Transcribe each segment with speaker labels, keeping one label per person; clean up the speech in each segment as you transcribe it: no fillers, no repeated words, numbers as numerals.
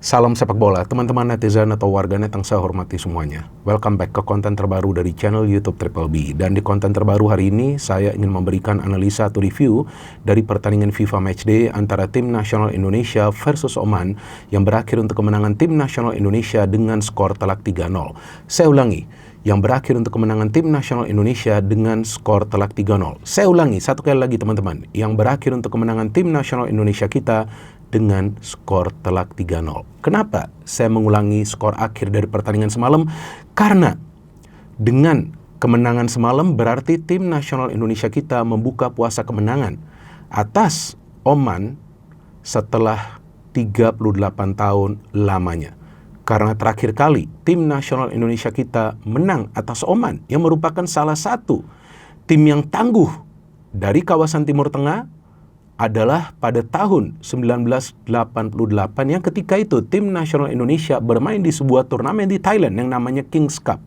Speaker 1: Salam sepak bola, teman-teman netizen atau warganet yang saya hormati semuanya. Welcome back ke konten terbaru dari channel YouTube Triple B. Dan di konten terbaru hari ini, saya ingin memberikan analisa atau review dari pertandingan FIFA Matchday antara Tim Nasional Indonesia versus Oman yang berakhir untuk kemenangan Tim Nasional Indonesia dengan skor telak 3-0. Saya ulangi, yang berakhir untuk kemenangan Tim Nasional Indonesia dengan skor telak 3-0. Saya ulangi, satu kali lagi teman-teman, yang berakhir untuk kemenangan Tim Nasional Indonesia kita dengan skor telak 3-0. Kenapa saya mengulangi skor akhir dari pertandingan semalam? Karena dengan kemenangan semalam berarti Tim Nasional Indonesia kita membuka puasa kemenangan atas Oman setelah 38 tahun lamanya. Karena terakhir kali Tim Nasional Indonesia kita menang atas Oman yang merupakan salah satu tim yang tangguh dari kawasan Timur Tengah adalah pada tahun 1988 yang ketika itu Tim Nasional Indonesia bermain di sebuah turnamen di Thailand yang namanya Kings Cup.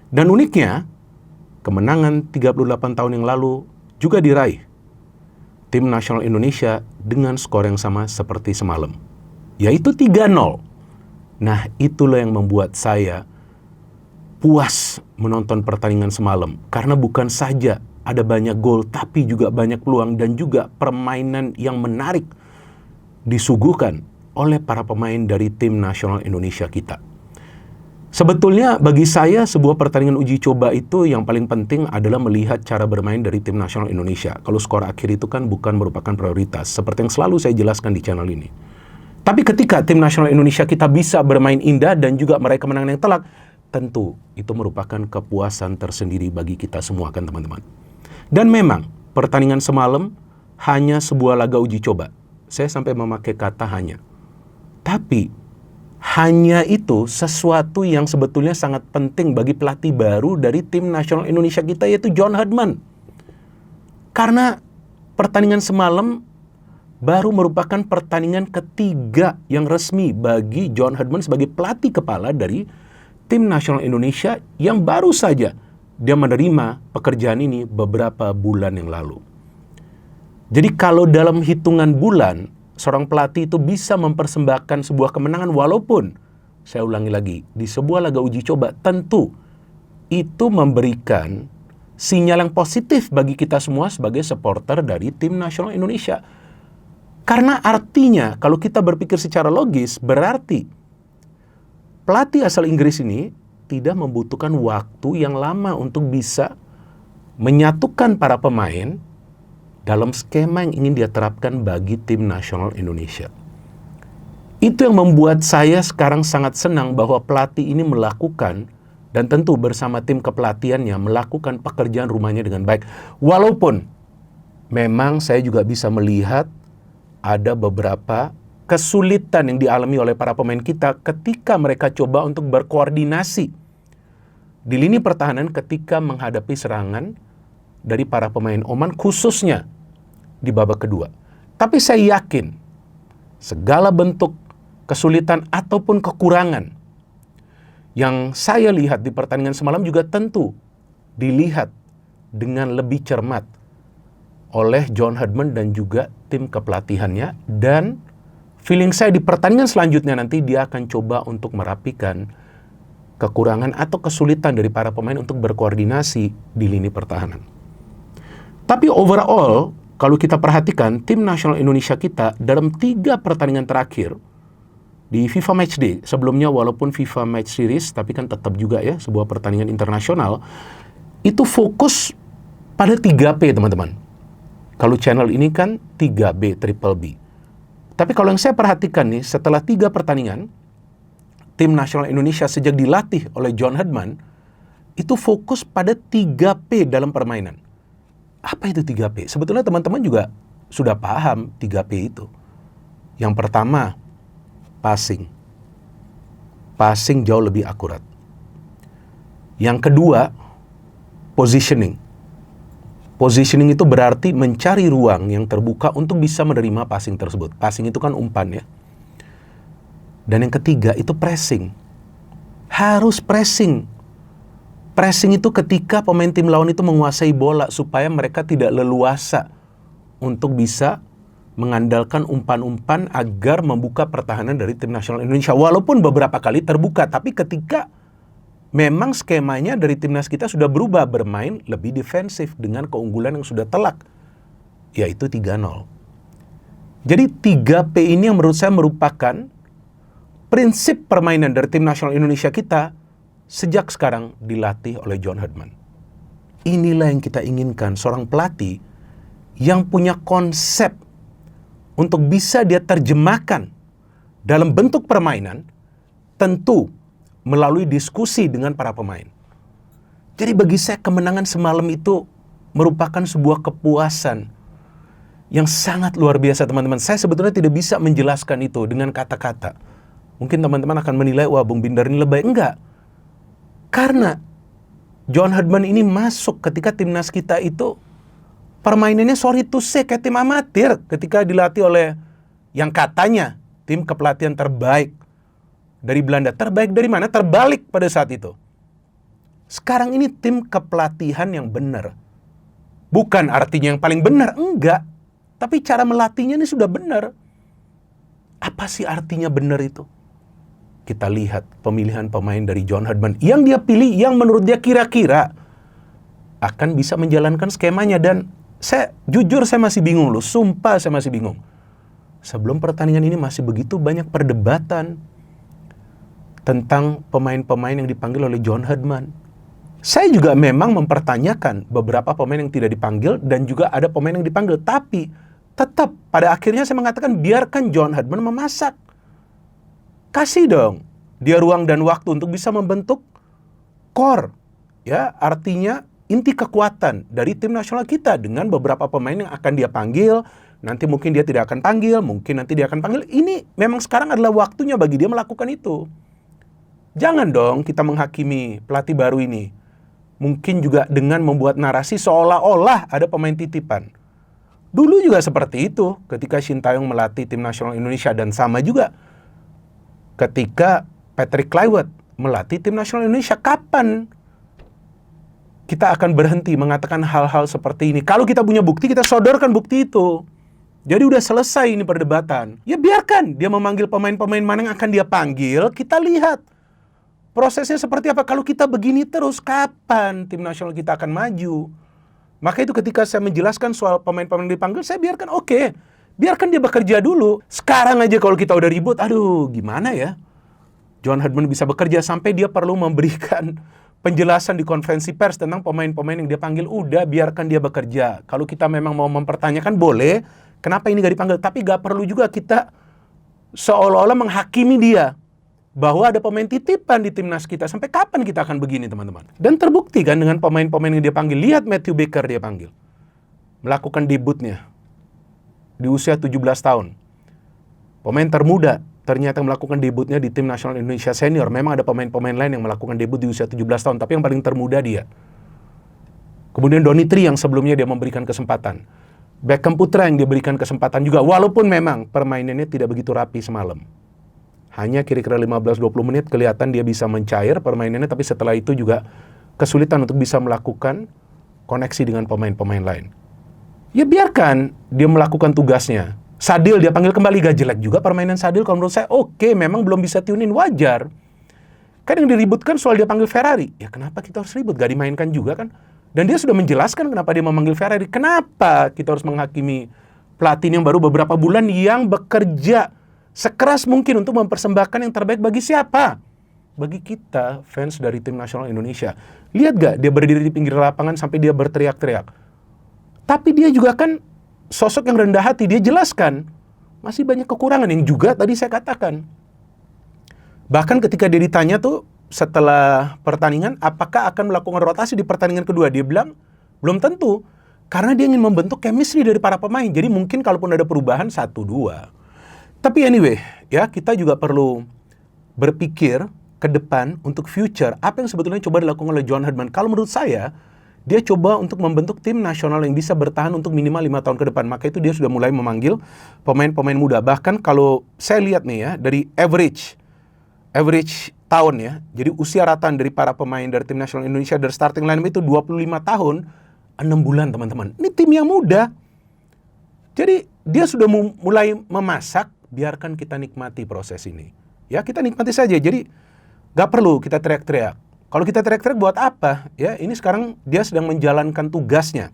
Speaker 1: Dan uniknya, kemenangan 38 tahun yang lalu juga diraih Tim Nasional Indonesia dengan skor yang sama seperti semalam, yaitu 3-0. Nah, itulah yang membuat saya puas menonton pertandingan semalam, karena bukan saja ada banyak gol, tapi juga banyak peluang dan juga permainan yang menarik disuguhkan oleh para pemain dari Tim Nasional Indonesia kita. Sebetulnya bagi saya sebuah pertandingan uji coba itu yang paling penting adalah melihat cara bermain dari Tim Nasional Indonesia. Kalau skor akhir itu kan bukan merupakan prioritas, seperti yang selalu saya jelaskan di channel ini. Tapi ketika Tim Nasional Indonesia kita bisa bermain indah dan juga meraih kemenangan yang telak, tentu itu merupakan kepuasan tersendiri bagi kita semua kan teman-teman. Dan memang pertandingan semalam hanya sebuah laga uji coba. Saya sampai memakai kata hanya. Tapi hanya itu sesuatu yang sebetulnya sangat penting bagi pelatih baru dari Tim Nasional Indonesia kita, yaitu John Herdman. Karena pertandingan semalam baru merupakan pertandingan ketiga yang resmi bagi John Herdman sebagai pelatih kepala dari Tim Nasional Indonesia yang baru saja dia menerima pekerjaan ini beberapa bulan yang lalu. Jadi kalau dalam hitungan bulan, seorang pelatih itu bisa mempersembahkan sebuah kemenangan walaupun, saya ulangi lagi, di sebuah laga uji coba, tentu itu memberikan sinyal yang positif bagi kita semua sebagai supporter dari Tim Nasional Indonesia. Karena artinya, kalau kita berpikir secara logis, berarti pelatih asal Inggris ini tidak membutuhkan waktu yang lama untuk bisa menyatukan para pemain dalam skema yang ingin dia terapkan bagi Tim Nasional Indonesia. Itu yang membuat saya sekarang sangat senang bahwa pelatih ini melakukan, dan tentu bersama tim kepelatihannya, melakukan pekerjaan rumahnya dengan baik. Walaupun memang saya juga bisa melihat ada beberapa kesulitan yang dialami oleh para pemain kita ketika mereka coba untuk berkoordinasi di lini pertahanan ketika menghadapi serangan dari para pemain Oman, khususnya di babak kedua. Tapi saya yakin segala bentuk kesulitan ataupun kekurangan yang saya lihat di pertandingan semalam juga tentu dilihat dengan lebih cermat oleh John Herdman dan juga tim kepelatihannya. Dan feeling saya di pertandingan selanjutnya nanti dia akan coba untuk merapikan kekurangan atau kesulitan dari para pemain untuk berkoordinasi di lini pertahanan. Tapi overall, kalau kita perhatikan, Tim Nasional Indonesia kita dalam 3 pertandingan terakhir di FIFA Matchday, sebelumnya walaupun FIFA Match Series, tapi kan tetap juga ya sebuah pertandingan internasional, itu fokus pada 3P teman-teman. Kalau channel ini kan 3B, Triple B. Tapi kalau yang saya perhatikan nih, setelah 3 pertandingan, Tim Nasional Indonesia sejak dilatih oleh John Herdman, itu fokus pada 3P dalam permainan. Apa itu 3P? Sebetulnya teman-teman juga sudah paham 3P itu. Yang pertama, passing. Passing jauh lebih akurat. Yang kedua, positioning. Positioning itu berarti mencari ruang yang terbuka untuk bisa menerima passing tersebut. Passing itu kan umpan ya. Dan yang ketiga itu pressing. Harus pressing. Pressing itu ketika pemain tim lawan itu menguasai bola supaya mereka tidak leluasa untuk bisa mengandalkan umpan-umpan agar membuka pertahanan dari tim nasional Indonesia. Walaupun beberapa kali terbuka, tapi ketika memang skemanya dari timnas kita sudah berubah, bermain lebih defensif dengan keunggulan yang sudah telak, yaitu 3-0. Jadi 3P ini yang menurut saya merupakan prinsip permainan dari tim nasional Indonesia kita sejak sekarang dilatih oleh John Herdman. Inilah yang kita inginkan, seorang pelatih yang punya konsep untuk bisa dia terjemahkan dalam bentuk permainan, tentu melalui diskusi dengan para pemain. Jadi bagi saya kemenangan semalam itu merupakan sebuah kepuasan yang sangat luar biasa, teman-teman. Saya sebetulnya tidak bisa menjelaskan itu dengan kata-kata. Mungkin teman-teman akan menilai, wah Bung Bindar ini lebay. Enggak. Karena John Herdman ini masuk ketika timnas kita itu permainannya sorry to say kayak tim amatir ketika dilatih oleh yang katanya tim kepelatihan terbaik dari Belanda. Terbaik dari mana? Terbalik pada saat itu. Sekarang ini tim kepelatihan yang benar. Bukan artinya yang paling benar, enggak. Tapi cara melatihnya ini sudah benar. Apa sih artinya benar itu? Kita lihat pemilihan pemain dari John Herdman yang dia pilih, yang menurut dia kira-kira akan bisa menjalankan skemanya. Dan jujur saya masih bingung loh, sumpah saya masih bingung. Sebelum pertandingan ini masih begitu banyak perdebatan tentang pemain-pemain yang dipanggil oleh John Herdman. Saya juga memang mempertanyakan beberapa pemain yang tidak dipanggil dan juga ada pemain yang dipanggil. Tapi tetap pada akhirnya saya mengatakan biarkan John Herdman memasak. Kasih dong dia ruang dan waktu untuk bisa membentuk core. Ya, artinya inti kekuatan dari tim nasional kita dengan beberapa pemain yang akan dia panggil. Nanti mungkin dia tidak akan panggil, mungkin nanti dia akan panggil. Ini memang sekarang adalah waktunya bagi dia melakukan itu. Jangan dong kita menghakimi pelatih baru ini. Mungkin juga dengan membuat narasi seolah-olah ada pemain titipan. Dulu juga seperti itu ketika Shin Tae-yong melatih tim nasional Indonesia. Dan sama juga ketika Patrick Kluivert melatih tim nasional Indonesia. Kapan kita akan berhenti mengatakan hal-hal seperti ini? Kalau kita punya bukti, kita sodorkan bukti itu. Jadi udah selesai ini perdebatan. Ya biarkan dia memanggil pemain-pemain mana yang akan dia panggil. Kita lihat prosesnya seperti apa. Kalau kita begini terus, kapan tim nasional kita akan maju? Maka itu ketika saya menjelaskan soal pemain-pemain yang dipanggil, saya biarkan oke. Biarkan dia bekerja dulu. Sekarang aja kalau kita udah ribut, aduh gimana ya? John Herdman bisa bekerja sampai dia perlu memberikan penjelasan di konferensi pers tentang pemain-pemain yang dia panggil. Udah, biarkan dia bekerja. Kalau kita memang mau mempertanyakan, boleh. Kenapa ini gak dipanggil? Tapi gak perlu juga kita seolah-olah menghakimi dia bahwa ada pemain titipan di timnas kita. Sampai kapan kita akan begini, teman-teman? Dan terbukti kan dengan pemain-pemain yang dia panggil. Lihat Matthew Baker dia panggil. Melakukan debutnya di usia 17 tahun. Pemain termuda ternyata melakukan debutnya di tim nasional Indonesia senior. Memang ada pemain-pemain lain yang melakukan debut di usia 17 tahun. Tapi yang paling termuda dia. Kemudian Donny Tree yang sebelumnya dia memberikan kesempatan. Beckham Putra yang diberikan kesempatan juga. Walaupun memang permainannya tidak begitu rapi semalam. Hanya kira-kira 15-20 menit kelihatan dia bisa mencair permainannya. Tapi setelah itu juga kesulitan untuk bisa melakukan koneksi dengan pemain-pemain lain. Ya biarkan dia melakukan tugasnya. Sadil dia panggil kembali, gak jelek juga permainan Sadil. Kalau menurut saya oke, memang belum bisa tune in, wajar. Kan yang diributkan soal dia panggil Ferrari. Ya kenapa kita harus ribut? Gak dimainkan juga kan? Dan dia sudah menjelaskan kenapa dia memanggil Ferrari. Kenapa kita harus menghakimi pelatih yang baru beberapa bulan yang bekerja sekeras mungkin untuk mempersembahkan yang terbaik bagi siapa? Bagi kita, fans dari tim nasional Indonesia. Lihat gak dia berdiri di pinggir lapangan sampai dia berteriak-teriak. Tapi dia juga kan sosok yang rendah hati. Dia jelaskan masih banyak kekurangan yang juga tadi saya katakan. Bahkan ketika dia ditanya tuh setelah pertandingan, apakah akan melakukan rotasi di pertandingan kedua? Dia bilang, belum tentu. Karena dia ingin membentuk chemistry dari para pemain. Jadi mungkin kalaupun ada perubahan, 1-2. Tapi anyway, ya kita juga perlu berpikir ke depan untuk future. Apa yang sebetulnya coba dilakukan oleh John Herdman? Kalau menurut saya, dia coba untuk membentuk tim nasional yang bisa bertahan untuk minimal 5 tahun ke depan. Maka itu dia sudah mulai memanggil pemain-pemain muda. Bahkan kalau saya lihat nih ya, dari average tahun ya. Jadi usia rataan dari para pemain dari tim nasional Indonesia dari starting line itu 25 tahun, 6 bulan teman-teman. Ini tim yang muda. Jadi dia sudah mulai memasak, biarkan kita nikmati proses ini. Ya, kita nikmati saja. Jadi gak perlu kita teriak-teriak. Kalau kita teriak-teriak buat apa? Ya, ini sekarang dia sedang menjalankan tugasnya.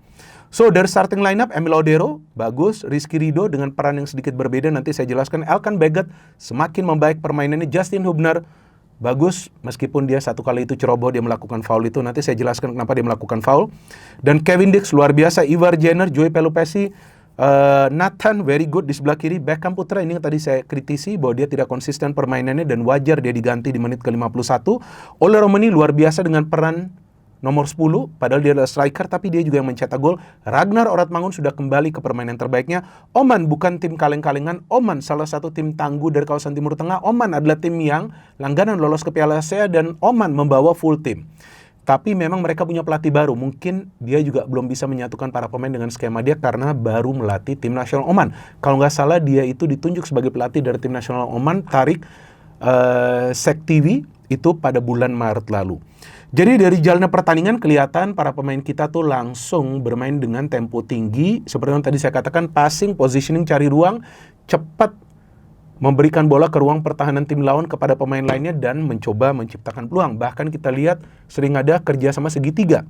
Speaker 1: So, dari starting lineup, Emil Odero, bagus. Rizky Ridho dengan peran yang sedikit berbeda, nanti saya jelaskan. Elkan Baggett, semakin membaik permainannya. Justin Hubner, bagus. Meskipun dia satu kali itu ceroboh, dia melakukan foul itu. Nanti saya jelaskan kenapa dia melakukan foul. Dan Kevin Dix, luar biasa. Ivar Jenner, Joey Pelupessy, Nathan, very good di sebelah kiri. Beckham Putra, ini yang tadi saya kritisi bahwa dia tidak konsisten permainannya dan wajar dia diganti di menit ke-51. Ole Romani luar biasa dengan peran nomor 10, padahal dia adalah striker, tapi dia juga yang mencetak gol. Ragnar Oratmangun sudah kembali ke permainan terbaiknya. Oman bukan tim kaleng-kalengan. Oman salah satu tim tangguh dari kawasan Timur Tengah. Oman adalah tim yang langganan lolos ke Piala Asia dan Oman membawa full tim. Tapi memang mereka punya pelatih baru. Mungkin dia juga belum bisa menyatukan para pemain dengan skema dia karena baru melatih tim nasional Oman. Kalau nggak salah dia itu ditunjuk sebagai pelatih dari tim nasional Oman, Tarik Sektivi, itu pada bulan Maret lalu. Jadi dari jalannya pertandingan kelihatan para pemain kita tuh langsung bermain dengan tempo tinggi. Seperti yang tadi saya katakan, passing, positioning, cari ruang, cepat memberikan bola ke ruang pertahanan tim lawan kepada pemain lainnya dan mencoba menciptakan peluang. Bahkan kita lihat sering ada kerjasama segitiga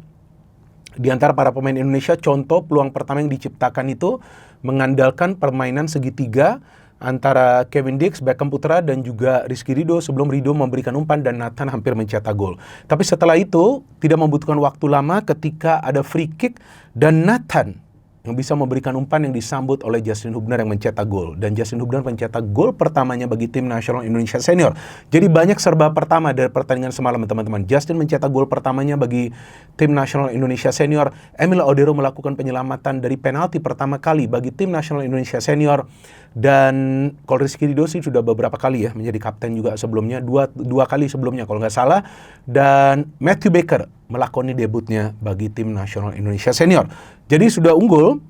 Speaker 1: di antara para pemain Indonesia. Contoh peluang pertama yang diciptakan itu mengandalkan permainan segitiga antara Kevin Dix, Beckham Putra, dan juga Rizky Ridho sebelum Ridho memberikan umpan dan Nathan hampir mencetak gol. Tapi setelah itu tidak membutuhkan waktu lama ketika ada free kick dan Nathan yang bisa memberikan umpan yang disambut oleh Justin Hubner yang mencetak gol. Dan Justin Hubner mencetak gol pertamanya bagi tim nasional Indonesia senior. Jadi banyak serba pertama dari pertandingan semalam, teman-teman. Justin mencetak gol pertamanya bagi tim nasional Indonesia senior. Emil Odero melakukan penyelamatan dari penalti pertama kali bagi tim nasional Indonesia senior. Dan kalau Rizky Ridho sih sudah beberapa kali ya menjadi kapten juga sebelumnya, dua kali sebelumnya kalau nggak salah. Dan Matthew Baker melakoni debutnya bagi tim nasional Indonesia senior. Jadi sudah unggul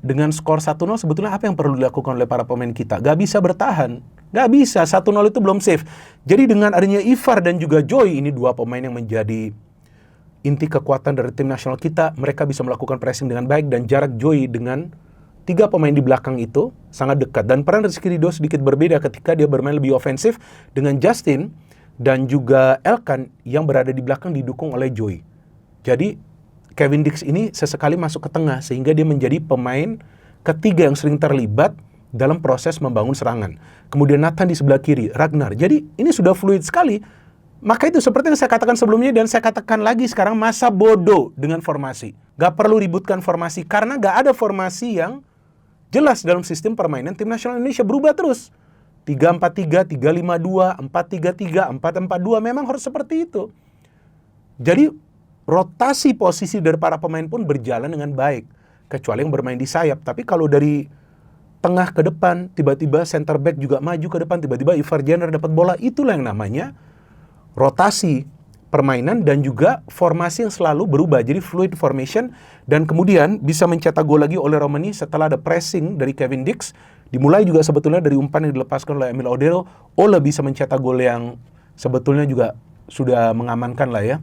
Speaker 1: dengan skor 1-0. Sebetulnya apa yang perlu dilakukan oleh para pemain kita? Gak bisa bertahan, gak bisa, 1-0 itu belum safe. Jadi dengan adanya Ivar dan juga Joy, ini dua pemain yang menjadi inti kekuatan dari tim nasional kita. Mereka bisa melakukan pressing dengan baik dan jarak Joy dengan tiga pemain di belakang itu sangat dekat. Dan peran Rizky Ridho sedikit berbeda ketika dia bermain lebih ofensif dengan Justin dan juga Elkan yang berada di belakang didukung oleh Joy. Jadi Kevin Dix ini sesekali masuk ke tengah sehingga dia menjadi pemain ketiga yang sering terlibat dalam proses membangun serangan. Kemudian Nathan di sebelah kiri, Ragnar. Jadi ini sudah fluid sekali. Maka itu seperti yang saya katakan sebelumnya dan saya katakan lagi sekarang, masa bodoh dengan formasi. Gak perlu ributkan formasi karena gak ada formasi yang jelas dalam sistem permainan tim nasional Indonesia. Berubah terus. 3-4-3, 3-5-2, 4-3-3, 4-4-2, memang harus seperti itu. Jadi rotasi posisi dari para pemain pun berjalan dengan baik, kecuali yang bermain di sayap. Tapi kalau dari tengah ke depan, tiba-tiba center back juga maju ke depan, tiba-tiba Ivar Jenner dapat bola, itulah yang namanya rotasi permainan dan juga formasi yang selalu berubah. Jadi fluid formation, dan kemudian bisa mencetak gol lagi oleh Romani setelah ada pressing dari Kevin Dix. Dimulai juga sebetulnya dari umpan yang dilepaskan oleh Emil Odero. Ole bisa mencetak gol yang sebetulnya juga sudah mengamankan lah ya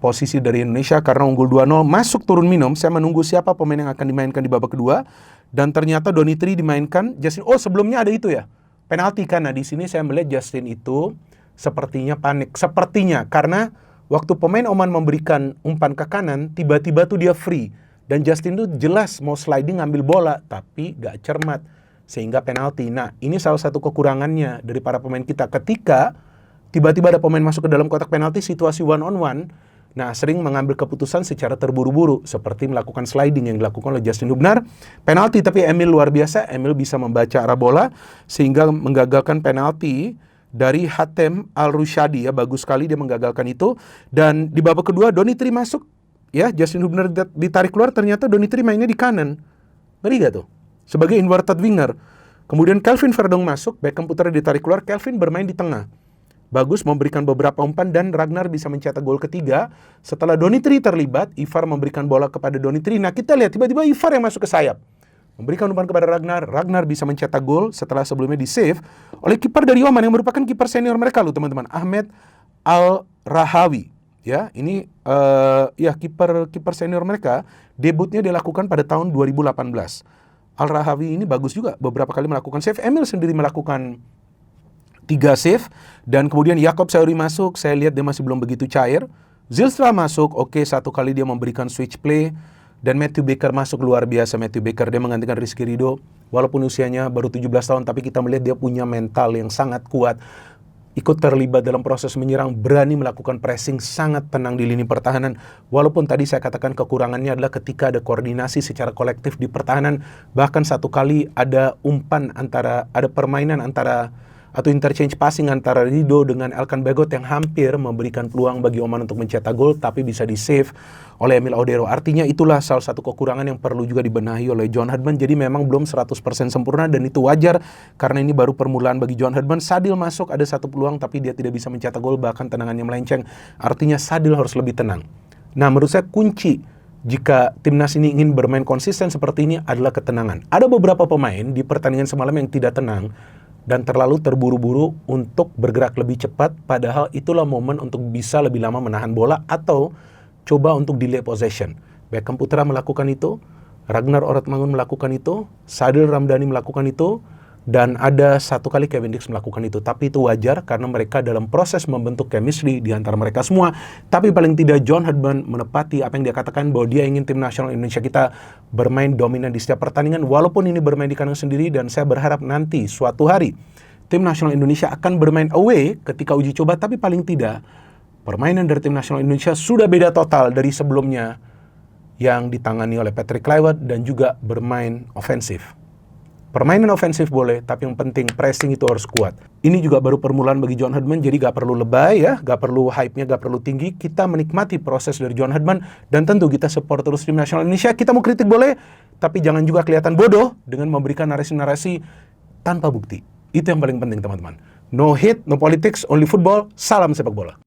Speaker 1: posisi dari Indonesia karena unggul 2-0, masuk turun minum. Saya menunggu siapa pemain yang akan dimainkan di babak kedua, dan ternyata Donitri dimainkan. Justin, sebelumnya ada itu ya, penalti kan. Nah di sini saya melihat Justin itu sepertinya panik, sepertinya karena waktu pemain Oman memberikan umpan ke kanan, tiba-tiba tuh dia free dan Justin tuh jelas mau sliding ngambil bola tapi gak cermat sehingga penalti. Nah ini salah satu kekurangannya dari para pemain kita ketika tiba-tiba ada pemain masuk ke dalam kotak penalti, situasi one on one. Nah, sering mengambil keputusan secara terburu-buru, seperti melakukan sliding yang dilakukan oleh Justin Hubner. Penalti, tapi Emil luar biasa. Emil bisa membaca arah bola, sehingga menggagalkan penalti dari Hatem Al-Rushadi. Ya, bagus sekali dia menggagalkan itu. Dan di babak kedua, Donitri masuk. Ya, Justin Hubner ditarik keluar, ternyata Donitri mainnya di kanan. Ngeri gak tuh? Sebagai inverted winger. Kemudian Kelvin Verdong masuk, Beckham Putra ditarik keluar, Kelvin bermain di tengah. Bagus memberikan beberapa umpan dan Ragnar bisa mencetak gol ketiga. Setelah Donitri terlibat, Ivar memberikan bola kepada Donitri. Nah kita lihat tiba-tiba Ivar yang masuk ke sayap, memberikan umpan kepada Ragnar. Ragnar bisa mencetak gol setelah sebelumnya di-save oleh kiper dari Oman yang merupakan kiper senior mereka loh teman-teman, Ahmed Al-Rahawi. Ya, ini kiper senior mereka. Debutnya dilakukan pada tahun 2018. Al-Rahawi ini bagus juga, beberapa kali melakukan save. Emil sendiri melakukan 3 save, dan kemudian Yakob Sauri masuk, saya lihat dia masih belum begitu cair. Zylstra masuk, oke, 1 kali dia memberikan switch play, dan Matthew Baker masuk, luar biasa Matthew Baker, dia menggantikan Rizky Ridho, walaupun usianya baru 17 tahun, tapi kita melihat dia punya mental yang sangat kuat, ikut terlibat dalam proses menyerang, berani melakukan pressing, sangat tenang di lini pertahanan. Walaupun tadi saya katakan kekurangannya adalah ketika ada koordinasi secara kolektif di pertahanan, bahkan 1 kali ada permainan antara atau interchange passing antara Ridho dengan Elkan Bagot yang hampir memberikan peluang bagi Oman untuk mencetak gol, tapi bisa di-save oleh Emil Odero. Artinya itulah salah satu kekurangan yang perlu juga dibenahi oleh John Herdman. Jadi memang belum 100% sempurna, dan itu wajar karena ini baru permulaan bagi John Herdman. Sadil masuk, ada 1 peluang tapi dia tidak bisa mencetak gol, bahkan tendangannya melenceng. Artinya Sadil harus lebih tenang. Nah, menurut saya kunci jika timnas ini ingin bermain konsisten seperti ini adalah ketenangan. Ada beberapa pemain di pertandingan semalam yang tidak tenang dan terlalu terburu-buru untuk bergerak lebih cepat, padahal itulah momen untuk bisa lebih lama menahan bola atau coba untuk delay possession. Beckham Putra melakukan itu, Ragnar Orotmangun melakukan itu, Sadil Ramdhani melakukan itu, dan ada 1 kali Kevin Dix melakukan itu. Tapi itu wajar karena mereka dalam proses membentuk chemistry di antara mereka semua. Tapi paling tidak John Herdman menepati apa yang dia katakan, bahwa dia ingin tim nasional Indonesia kita bermain dominan di setiap pertandingan, walaupun ini bermain di kandang sendiri. Dan saya berharap nanti suatu hari tim nasional Indonesia akan bermain away ketika uji coba, tapi paling tidak permainan dari tim nasional Indonesia sudah beda total dari sebelumnya yang ditangani oleh Patrick Kluivert dan juga bermain ofensif. Permainan ofensif boleh, tapi yang penting pressing itu harus kuat. Ini juga baru permulaan bagi John Herdman, jadi gak perlu lebay ya, gak perlu hype-nya, gak perlu tinggi. Kita menikmati proses dari John Herdman, dan tentu kita support terus tim nasional Indonesia. Kita mau kritik boleh, tapi jangan juga kelihatan bodoh dengan memberikan narasi-narasi tanpa bukti. Itu yang paling penting teman-teman. No hate, no politics, only football. Salam sepak bola.